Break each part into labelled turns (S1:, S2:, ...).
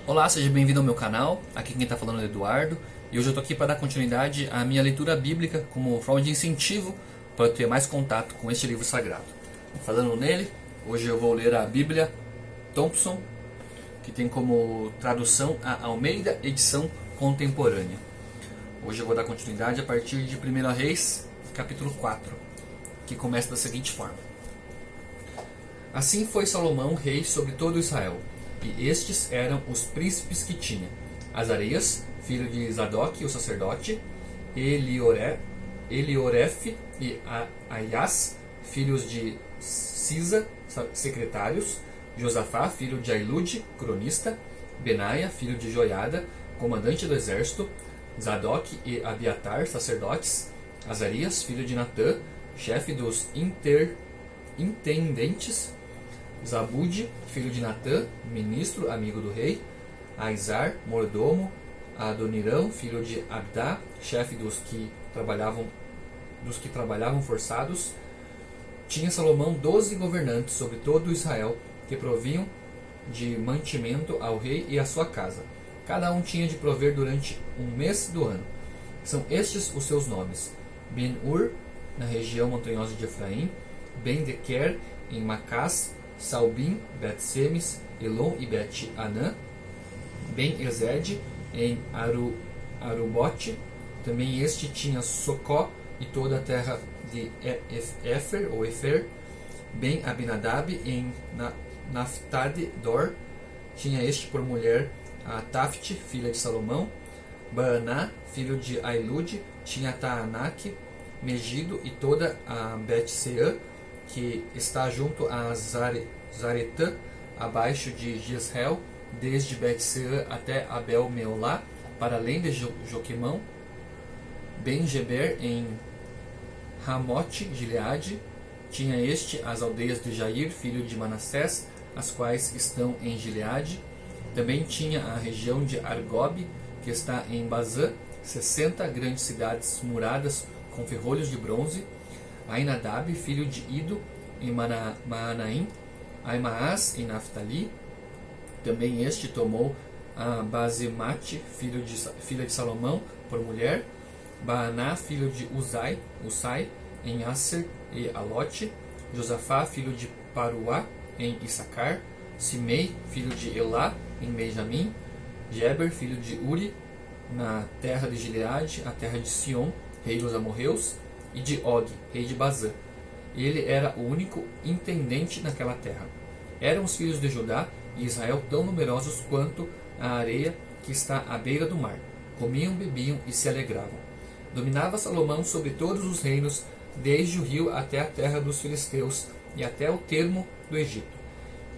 S1: Olá, seja bem-vindo ao meu canal. Aqui quem está falando é o Eduardo. E hoje eu estou aqui para dar continuidade à minha leitura bíblica como forma de incentivo para eu ter mais contato com este livro sagrado. Falando nele, hoje eu vou ler a Bíblia Thompson, que tem como tradução a Almeida Edição Contemporânea. Hoje eu vou dar continuidade a partir de 1 Reis, capítulo 4, que começa da seguinte forma. Assim foi Salomão rei sobre todo Israel, e estes eram os príncipes que tinha: Azarias, filho de Zadok, o sacerdote, Elioref e Aias, filhos de Sisa, secretários, Josafá, filho de Ailude, cronista, Benaia, filho de Joiada, comandante do exército, Zadok e Abiatar, sacerdotes, Azarias, filho de Natã, chefe dos intendentes, Zabude, filho de Natã, ministro, amigo do rei, Aizar, mordomo, Adonirão, filho de Abdá, chefe dos que trabalhavam forçados. Tinha Salomão 12 governantes sobre todo Israel, que proviam de mantimento ao rei e à sua casa. Cada um tinha de prover durante um mês do ano. São estes os seus nomes: Ben-Ur, na região montanhosa de Efraim, Ben-Dequer, em Macás, Salbim, Bet-Semes, Elon e Bet-Anã, Ben-Ezed, em Arubote. Também este tinha Socó e toda a terra de Éfer, ou Efer, Ben-Abinadab, em Naftali-Dor. Tinha este por mulher a Tafte, filha de Salomão. Baaná, filho de Ailude, tinha Taanaque, Megido e toda a Bet-Seã, que está junto a Zaretã, abaixo de Jezreel, desde Bet-Seã até Abel-Meolá, para além de Joquimão. Ben-Geber, em Ramote, Gileade, tinha este as aldeias de Jair, filho de Manassés, as quais estão em Gileade. Também tinha a região de Argob, que está em Bazã, 60 grandes cidades muradas com ferrolhos de bronze. Ainadab, filho de Ido, em Maanaim. Aimaas, em Naftali. Também este tomou a Basemate, filha de Salomão, por mulher. Baaná, filho de Usai, em Asser e Alote. Josafá, filho de Paruá, em Issacar. Simei, filho de Elá, em Benjamim. Geber, filho de Uri, na terra de Gileade, a terra de Sion, rei dos amorreus, e de Og, rei de Bazã. Ele era o único intendente naquela terra. Eram os filhos de Judá e Israel tão numerosos quanto a areia que está à beira do mar. Comiam, bebiam e se alegravam. Dominava Salomão sobre todos os reinos, desde o rio até a terra dos filisteus e até o termo do Egito.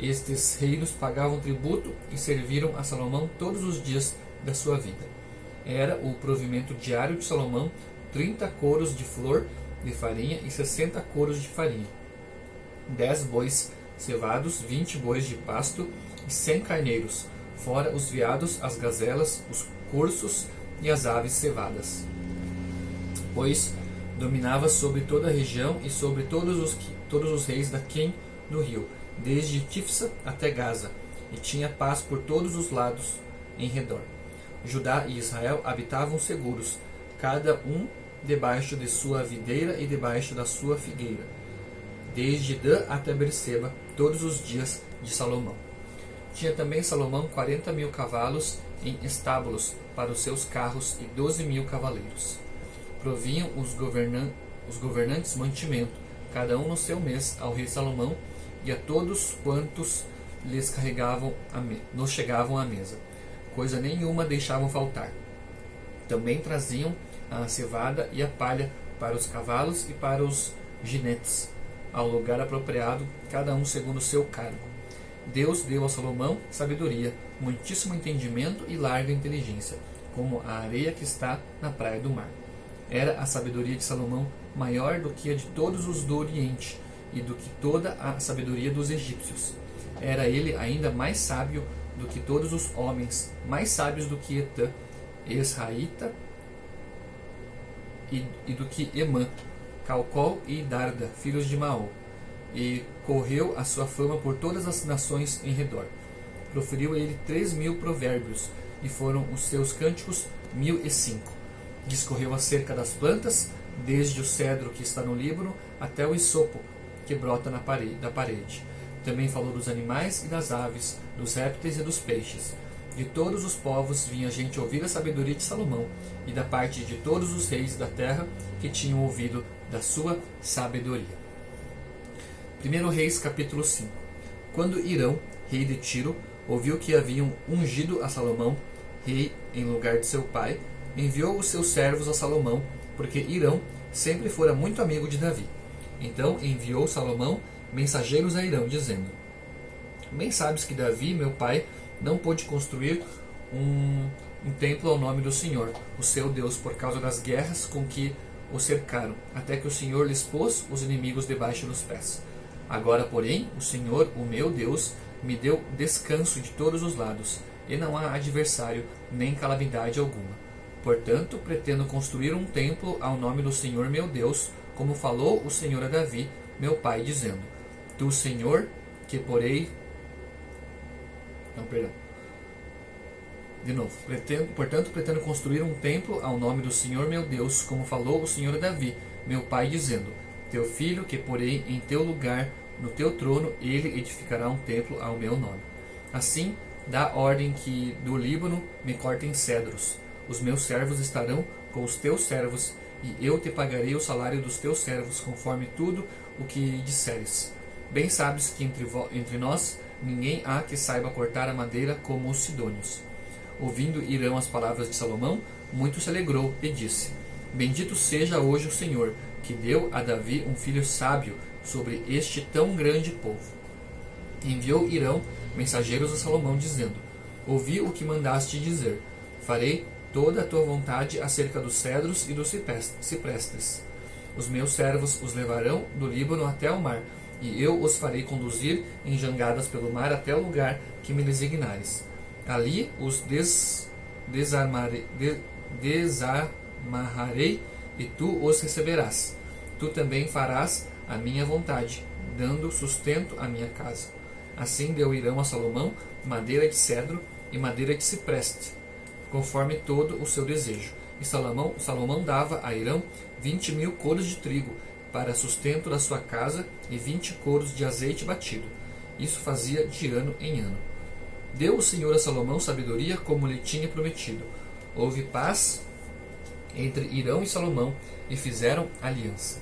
S1: Estes reinos pagavam tributo e serviram a Salomão todos os dias da sua vida. Era o provimento diário de Salomão 30 coros de flor de farinha e 60 coros de farinha, 10 bois cevados, 20 bois de pasto e 100 carneiros, fora os veados, as gazelas, os corços e as aves cevadas. Pois dominava sobre toda a região e sobre todos os reis daquém do rio, desde Tifsa até Gaza, e tinha paz por todos os lados em redor. Judá e Israel habitavam seguros, cada um debaixo de sua videira e debaixo da sua figueira, desde Dan até Berseba, todos os dias de Salomão. Tinha também Salomão 40.000 cavalos em estábulos para os seus carros e 12.000 cavaleiros. Provinham os governantes mantimento, cada um no seu mês, ao rei Salomão e a todos quantos nos chegavam à mesa. Coisa nenhuma deixavam faltar. Também traziam a cevada e a palha para os cavalos e para os jinetes, ao lugar apropriado, cada um segundo o seu cargo. Deus deu a Salomão sabedoria, muitíssimo entendimento e larga inteligência, como a areia que está na praia do mar. Era a sabedoria de Salomão maior do que a de todos os do Oriente, e do que toda a sabedoria dos egípcios. Era ele ainda mais sábio do que todos os homens, mais sábios do que Etã, Esraíta, e do que Emã, Calcol e Darda, filhos de Maol. E correu a sua fama por todas as nações em redor. proferiu ele 3.000 provérbios, e foram os seus cânticos 1.005. Discorreu acerca das plantas, desde o cedro que está no Líbano até o isopo que brota da parede. Também falou dos animais e das aves, dos répteis e dos peixes. De todos os povos vinha gente ouvir a sabedoria de Salomão, e da parte de todos os reis da terra que tinham ouvido da sua sabedoria. 1 Reis capítulo 5. Quando Hirão, rei de Tiro, ouviu que haviam ungido a Salomão, rei em lugar de seu pai, enviou os seus servos a Salomão, porque Hirão sempre fora muito amigo de Davi. Então enviou Salomão mensageiros a Hirão, dizendo: Bem sabes que Davi, meu pai, não pôde construir um templo ao nome do Senhor, o seu Deus, por causa das guerras com que o cercaram, até que o Senhor lhes pôs os inimigos debaixo dos pés. Agora, porém, o Senhor, o meu Deus, me deu descanso de todos os lados, e não há adversário nem calamidade alguma. Portanto, pretendo construir um templo ao nome do Senhor meu Deus, como falou o Senhor a Davi, meu pai, dizendo: Tu, Senhor, que porei... Não, perdão. De novo. Portanto, pretendo construir um templo ao nome do Senhor meu Deus, como falou o Senhor a Davi, meu pai, dizendo: Teu filho, que porei em teu lugar, no teu trono, ele edificará um templo ao meu nome. Assim, dá ordem que do Líbano me cortem cedros. Os meus servos estarão com os teus servos, e eu te pagarei o salário dos teus servos, conforme tudo o que disseres. Bem sabes que entre nós ninguém há que saiba cortar a madeira como os sidônios. Ouvindo Hirão as palavras de Salomão, muito se alegrou e disse: Bendito seja hoje o Senhor, que deu a Davi um filho sábio sobre este tão grande povo. Enviou Hirão mensageiros a Salomão, dizendo: Ouvi o que mandaste dizer. Farei toda a tua vontade acerca dos cedros e dos ciprestes. Os meus servos os levarão do Líbano até o mar, e eu os farei conduzir em jangadas pelo mar até o lugar que me designares. Ali os desamarrarei, e tu os receberás. Tu também farás a minha vontade, dando sustento à minha casa. Assim deu Hirão a Salomão madeira de cedro e madeira de cipreste, conforme todo o seu desejo. E Salomão dava a Hirão 20.000 coros de trigo para sustento da sua casa e 20 coros de azeite batido. Isso fazia de ano em ano. Deu o Senhor a Salomão sabedoria, como lhe tinha prometido. Houve paz entre Hirão e Salomão, e fizeram aliança.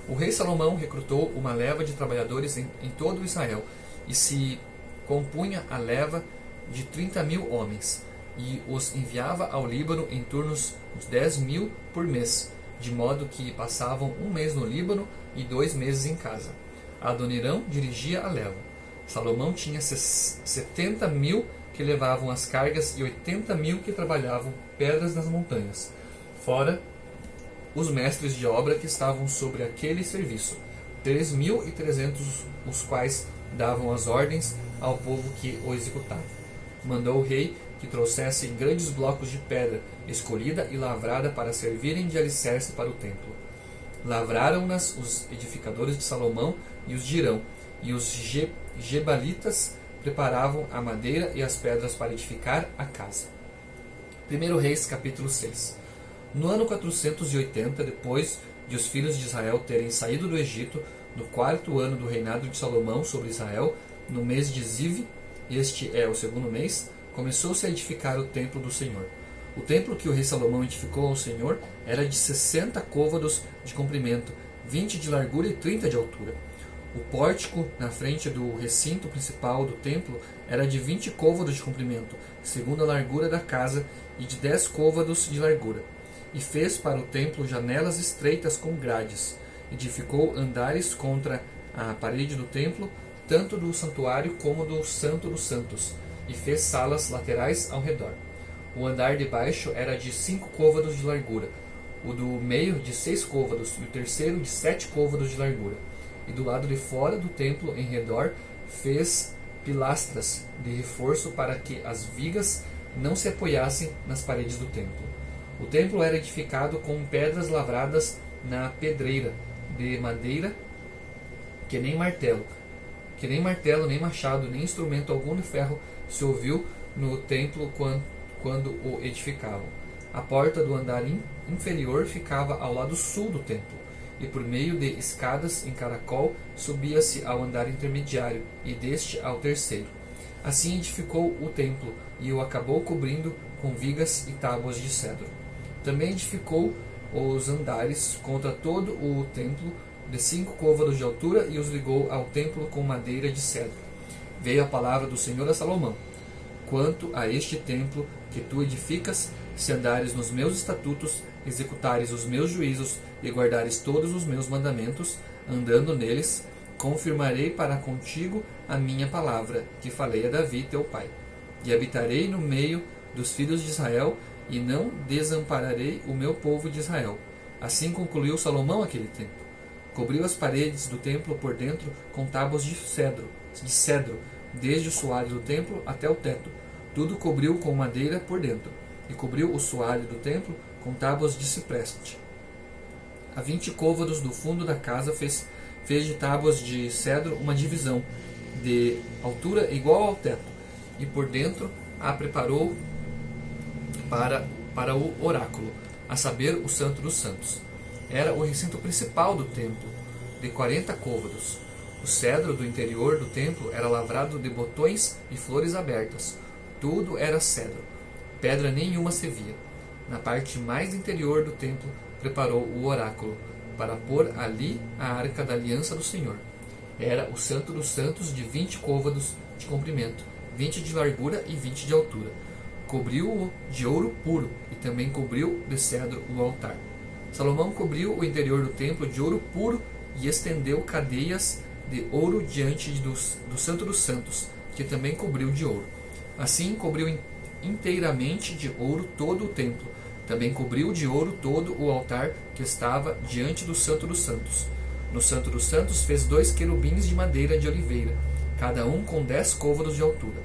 S1: O rei Salomão recrutou uma leva de trabalhadores em todo Israel, e se compunha a leva de 30.000 homens, e os enviava ao Líbano em turnos de 10.000 por mês, de modo que passavam um mês no Líbano e 2 meses em casa. Adonirão dirigia a leva. Salomão tinha 70.000 que levavam as cargas e 80.000 que trabalhavam pedras nas montanhas, fora os mestres de obra que estavam sobre aquele serviço, 3.300, os quais davam as ordens ao povo que o executava. Mandou o rei que trouxessem grandes blocos de pedra, escolhida e lavrada para servirem de alicerce para o templo. Lavraram-nas os edificadores de Salomão e os de Hirão, e os gebalitas preparavam a madeira e as pedras para edificar a casa. 1 Reis capítulo 6. No ano 480, depois de os filhos de Israel terem saído do Egito, no 4º ano do reinado de Salomão sobre Israel, no mês de Ziv, este é o 2º mês, começou-se a edificar o templo do Senhor. O templo que o rei Salomão edificou ao Senhor era de 60 côvados de comprimento, 20 de largura e 30 de altura. O pórtico na frente do recinto principal do templo era de 20 côvados de comprimento, segundo a largura da casa, e de 10 côvados de largura. E fez para o templo janelas estreitas com grades. Edificou andares contra a parede do templo, tanto do santuário como do Santo dos Santos, e fez salas laterais ao redor. O andar de baixo era de 5 côvados de largura, o do meio de 6 côvados e o terceiro de 7 côvados de largura. E do lado de fora do templo, em redor, fez pilastras de reforço para que as vigas não se apoiassem nas paredes do templo. O templo era edificado com pedras lavradas na pedreira, de madeira que nem martelo, nem machado, nem instrumento algum de ferro se ouviu no templo quando o edificavam. A porta do andar inferior ficava ao lado sul do templo, e por meio de escadas em caracol subia-se ao andar intermediário, e deste ao terceiro. Assim edificou o templo, e o acabou cobrindo com vigas e tábuas de cedro. Também edificou os andares contra todo o templo de 5 côvados de altura, e os ligou ao templo com madeira de cedro. Veio a palavra do Senhor a Salomão: quanto a este templo que tu edificas, se andares nos meus estatutos, executares os meus juízos e guardares todos os meus mandamentos, andando neles, confirmarei para contigo a minha palavra, que falei a Davi teu pai. E habitarei no meio dos filhos de Israel, e não desampararei o meu povo de Israel. Assim concluiu Salomão aquele templo. Cobriu as paredes do templo por dentro com tábuas de cedro, desde o soalho do templo até o teto. Tudo cobriu com madeira por dentro, e cobriu o soalho do templo com tábuas de cipreste. A 20 côvados do fundo da casa fez de tábuas de cedro uma divisão, de altura igual ao teto, e por dentro a preparou para o oráculo, a saber, o Santo dos Santos. Era o recinto principal do templo, de 40 côvados. O cedro do interior do templo era lavrado de botões e flores abertas. Tudo era cedro. Pedra nenhuma se via. Na parte mais interior do templo preparou o oráculo, para pôr ali a arca da aliança do Senhor. Era o Santo dos Santos de 20 côvados de comprimento, 20 de largura e 20 de altura. Cobriu-o de ouro puro, e também cobriu de cedro o altar. Salomão cobriu o interior do templo de ouro puro e estendeu cadeias de ouro diante do Santo dos Santos, que também cobriu de ouro. Assim cobriu inteiramente de ouro todo o templo. Também cobriu de ouro todo o altar que estava diante do Santo dos Santos. No Santo dos Santos fez 2 querubins de madeira de oliveira, cada um com 10 côvados de altura.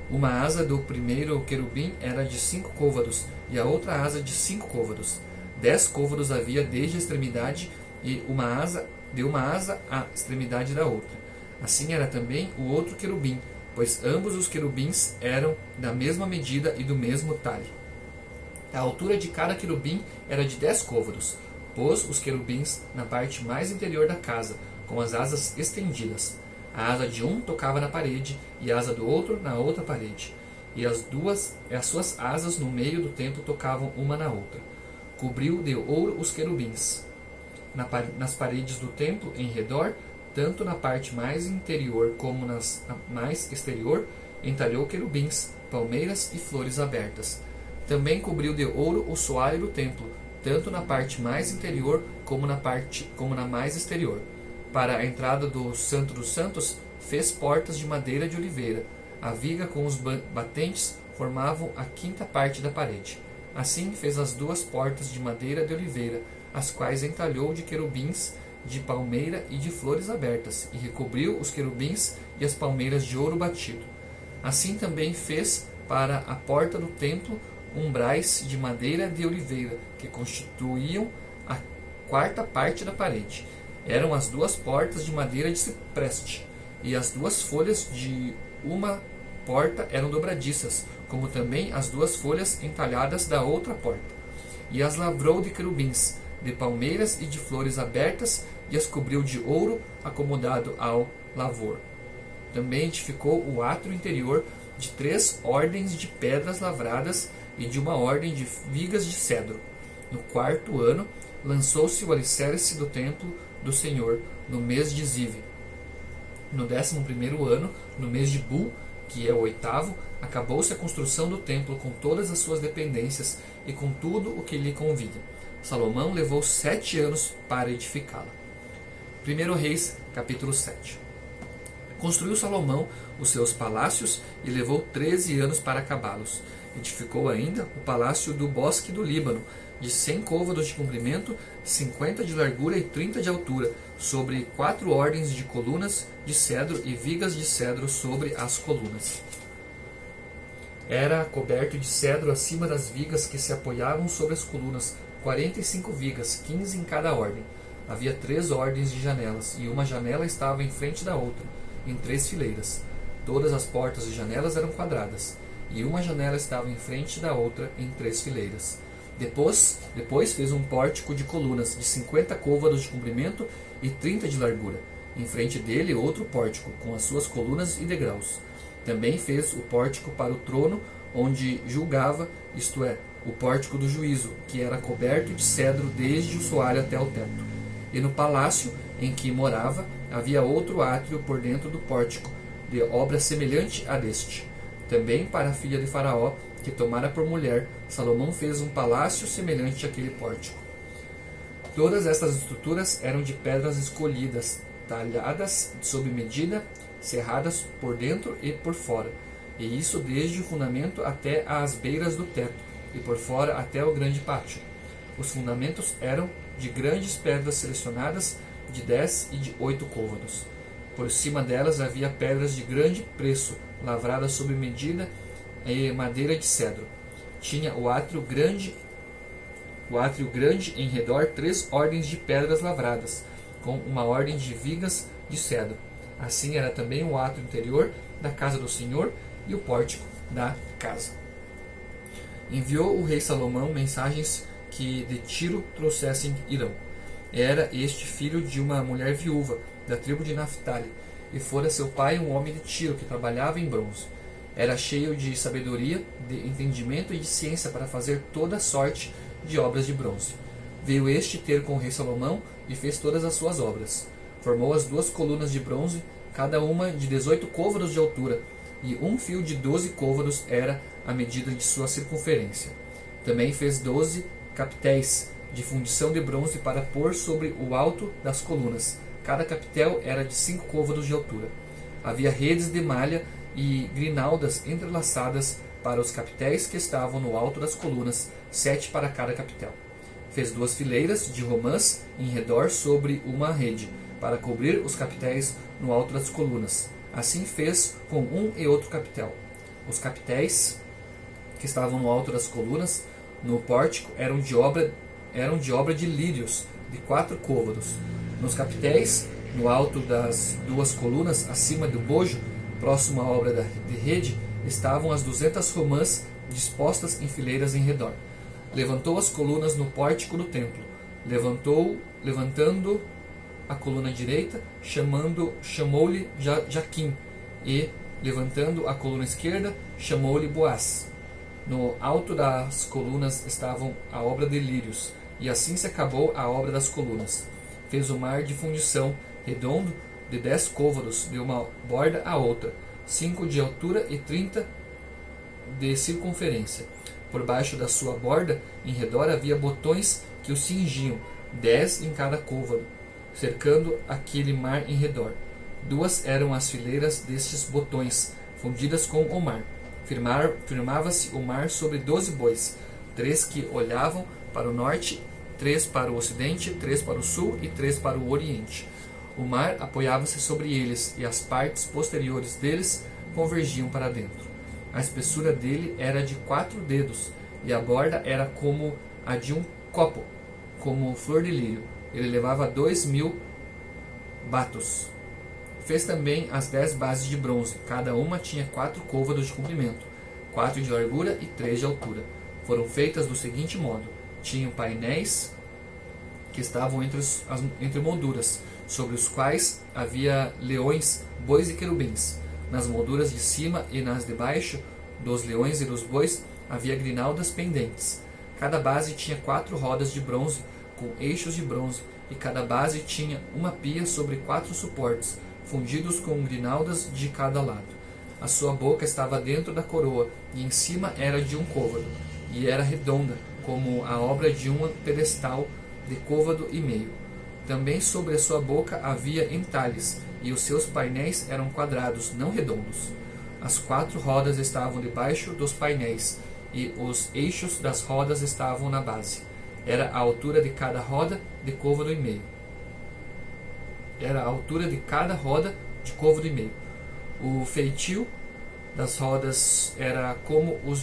S1: Uma asa do primeiro querubim era de 5 côvados, e a outra asa de 5 côvados. 10 côvados havia desde a extremidade, e de uma asa à extremidade da outra. Assim era também o outro querubim, pois ambos os querubins eram da mesma medida e do mesmo talhe. A altura de cada querubim era de 10 côvados. Pôs os querubins na parte mais interior da casa, com as asas estendidas. A asa de um tocava na parede, e a asa do outro na outra parede. E as suas asas no meio do templo tocavam uma na outra. Cobriu de ouro os querubins. Nas paredes do templo, em redor, tanto na parte mais interior como na mais exterior, entalhou querubins, palmeiras e flores abertas. Também cobriu de ouro o soalho do templo, tanto na parte mais interior como na mais exterior. Para a entrada do Santo dos Santos, fez portas de madeira de oliveira. A viga com os batentes formavam a 5ª parte da parede. Assim fez as 2 portas de madeira de oliveira, as quais entalhou de querubins, de palmeira e de flores abertas, e recobriu os querubins e as palmeiras de ouro batido. Assim também fez para a porta do templo umbrais de madeira de oliveira, que constituíam a 4ª parte da parede. Eram as 2 portas de madeira de cipreste, e as 2 folhas de uma porta eram dobradiças, como também as 2 folhas entalhadas da outra porta. E as lavrou de querubins, de palmeiras e de flores abertas, e as cobriu de ouro acomodado ao lavor. Também edificou o átrio interior de 3 ordens de pedras lavradas e de uma ordem de vigas de cedro. No 4º ano, lançou-se o alicerce do templo do Senhor, no mês de Zive. No 11º ano, no mês de Bul, que é o 8º, acabou-se a construção do templo com todas as suas dependências e com tudo o que lhe convinha. Salomão levou 7 anos para edificá-la. 1 Reis, capítulo 7. Construiu Salomão os seus palácios e levou 13 anos para acabá-los. Edificou ainda o palácio do Bosque do Líbano, de 100 côvados de comprimento, 50 de largura e 30 de altura, sobre 4 ordens de colunas de cedro e vigas de cedro sobre as colunas. Era coberto de cedro acima das vigas que se apoiavam sobre as colunas, 45 vigas, 15 em cada ordem. Havia 3 ordens de janelas, e uma janela estava em frente da outra, em 3 fileiras. Todas as portas e janelas eram quadradas, e uma janela estava em frente da outra em 3 fileiras. Depois fez um pórtico de colunas de 50 côvados de comprimento e 30 de largura. Em frente dele outro pórtico, com as suas colunas e degraus. Também fez o pórtico para o trono, onde julgava, isto é, o pórtico do juízo, que era coberto de cedro desde o soalho até o teto. E no palácio em que morava havia outro átrio por dentro do pórtico, de obra semelhante a deste. Também para a filha de Faraó, que tomara por mulher, Salomão fez um palácio semelhante àquele pórtico. Todas estas estruturas eram de pedras escolhidas, talhadas sob medida, cerradas por dentro e por fora, e isso desde o fundamento até às beiras do teto, e por fora até o grande pátio. Os fundamentos eram de grandes pedras selecionadas, de 10 e de 8 côvados. Por cima delas havia pedras de grande preço, lavradas sob medida e madeira de cedro. Tinha o átrio grande em redor 3 ordens de pedras lavradas, com uma ordem de vigas de cedro. Assim era também o átrio interior da casa do Senhor e o pórtico da casa. Enviou o rei Salomão mensagens que de Tiro trouxessem Irão. Era este filho de uma mulher viúva, da tribo de Naphtali, e fora seu pai um homem de Tiro, que trabalhava em bronze. Era cheio de sabedoria, de entendimento e de ciência para fazer toda sorte de obras de bronze. Veio este ter com o rei Salomão e fez todas as suas obras. Formou as 2 colunas de bronze, cada uma de 18 côvados de altura, e um fio de 12 côvados era a medida de sua circunferência. Também fez 12 capitéis de fundição de bronze para pôr sobre o alto das colunas. Cada capitel era de 5 côvados de altura. Havia redes de malha e grinaldas entrelaçadas para os capitéis que estavam no alto das colunas, 7 para cada capitel. Fez 2 fileiras de romãs em redor sobre uma rede, para cobrir os capitéis no alto das colunas. Assim fez com um e outro capitel. Os capitéis que estavam no alto das colunas, no pórtico, eram de obra de lírios, de 4 côvados. Nos capitéis, no alto das 2 colunas, acima do bojo, próximo à obra de rede, estavam as 200 romãs dispostas em fileiras em redor. Levantou as colunas no pórtico do templo. Levantando a coluna direita, chamou-lhe Jaquim, e, levantando a coluna esquerda, chamou-lhe Boaz. No alto das colunas estavam a obra de lírios, e assim se acabou a obra das colunas. Fez o mar de fundição, redondo, de 10 côvados, de uma borda à outra, 5 de altura e 30 de circunferência. Por baixo da sua borda, em redor, havia botões que o cingiam, 10 em cada côvado, cercando aquele mar em redor. 2 eram as fileiras destes botões, fundidas com o mar. Firmava-se o mar sobre 12 bois, 3 que olhavam para o norte, 3 para o ocidente, 3 para o sul e 3 para o oriente. O mar apoiava-se sobre eles, e as partes posteriores deles convergiam para dentro. A espessura dele era de 4 dedos, e a borda era como a de um copo, como flor de lírio. Ele levava 2.000 batos. Fez também as 10 bases de bronze, cada uma tinha 4 côvados de comprimento, 4 de largura e 3 de altura. Foram feitas do seguinte modo: tinham painéis que estavam entre molduras, sobre os quais havia leões, bois e querubins. Nas molduras de cima e nas de baixo dos leões e dos bois havia grinaldas pendentes. Cada base tinha 4 rodas de bronze com eixos de bronze, e cada base tinha uma pia sobre 4 suportes, fundidos com grinaldas de cada lado. A sua boca estava dentro da coroa, e em cima era de um côvado, e era redonda, como a obra de um pedestal de côvado e meio. Também sobre a sua boca havia entalhes, e os seus painéis eram quadrados, não redondos. As 4 rodas estavam debaixo dos painéis, e os eixos das rodas estavam na base. Era a altura de cada roda de côvado e meio. O feitio das rodas era como os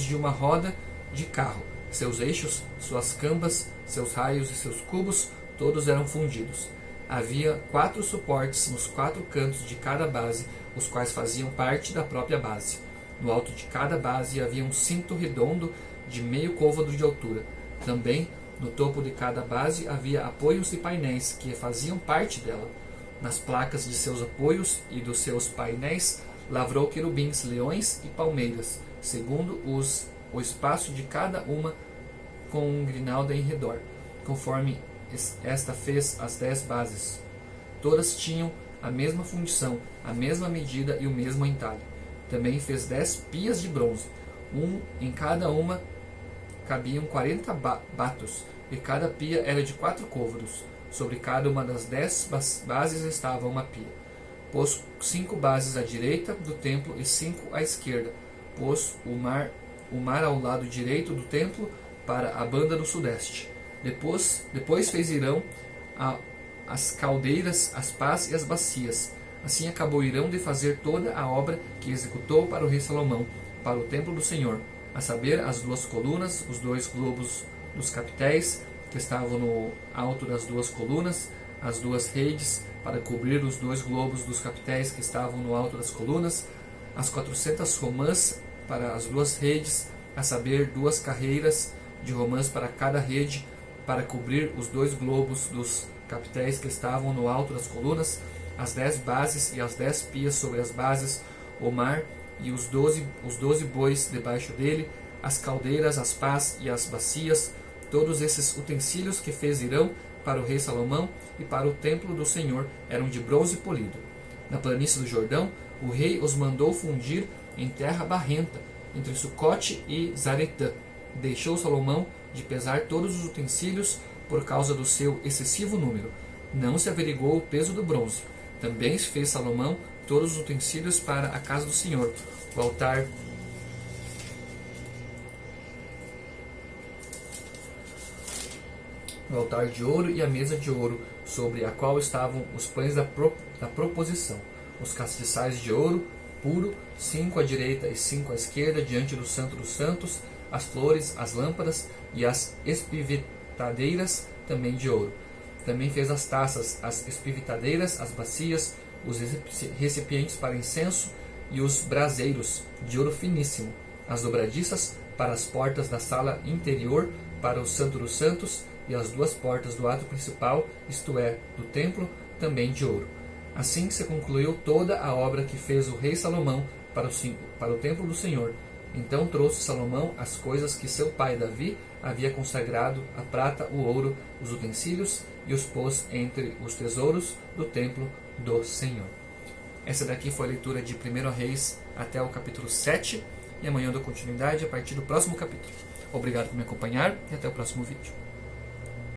S1: de uma roda de carro. Seus eixos, suas cambas, seus raios e seus cubos, todos eram fundidos. havia 4 suportes nos 4 cantos de cada base, os quais faziam parte da própria base. No alto de cada base havia um cinto redondo de meio côvado de altura. Também, no topo de cada base havia apoios e painéis que faziam parte dela. Nas placas de seus apoios e dos seus painéis lavrou querubins, leões e palmeiras, segundo o espaço de cada uma, com um grinalda em redor, conforme esta fez as 10 bases. Todas tinham a mesma fundição, a mesma medida e o mesmo entalhe. Também fez 10 pias de bronze, em cada uma cabiam 40 batos, e cada pia era de 4 côvados. Sobre cada uma das 10 bases estava uma pia. Pôs 5 bases à direita do templo e 5 à esquerda. Pôs o mar ao lado direito do templo para a banda do sudeste. Depois fez Irão as caldeiras, as pás e as bacias. Assim acabou Irão de fazer toda a obra que executou para o rei Salomão, para o templo do Senhor, a saber, as 2 colunas, os 2 globos dos capitéis que estavam no alto das 2 colunas, as 2 redes para cobrir os 2 globos dos capitéis que estavam no alto das colunas, as 400 romãs para as 2 redes, a saber, 2 carreiras de romãs para cada rede, para cobrir os 2 globos dos capitéis que estavam no alto das colunas, as 10 bases e as 10 pias sobre as bases, o mar e os 12 bois debaixo dele, as caldeiras, as pás e as bacias, todos esses utensílios que fez Irão para o rei Salomão e para o templo do Senhor eram de bronze polido. Na planície do Jordão, o rei os mandou fundir em terra barrenta, entre Sucote e Zaretã. Deixou Salomão de pesar todos os utensílios por causa do seu excessivo número. Não se averigou o peso do bronze. Também fez Salomão todos os utensílios para a casa do Senhor, o altar de ouro e a mesa de ouro, sobre a qual estavam os pães da proposição, os castiçais de ouro puro, 5 à direita e 5 à esquerda, diante do Santo dos Santos, as flores, as lâmpadas e as espivitadeiras, também de ouro. Também fez as taças, as espivitadeiras, as bacias, os recipientes para incenso e os braseiros, de ouro finíssimo, as dobradiças para as portas da sala interior, para o Santo dos Santos, e as 2 portas do átrio principal, isto é, do templo, também de ouro. Assim se concluiu toda a obra que fez o rei Salomão para o templo do Senhor. Então trouxe Salomão as coisas que seu pai Davi havia consagrado, a prata, o ouro, os utensílios, e os pôs entre os tesouros do templo do Senhor. Essa daqui foi a leitura de 1 Reis até o capítulo 7, e amanhã eu dou continuidade a partir do próximo capítulo. Obrigado por me acompanhar e até o próximo vídeo.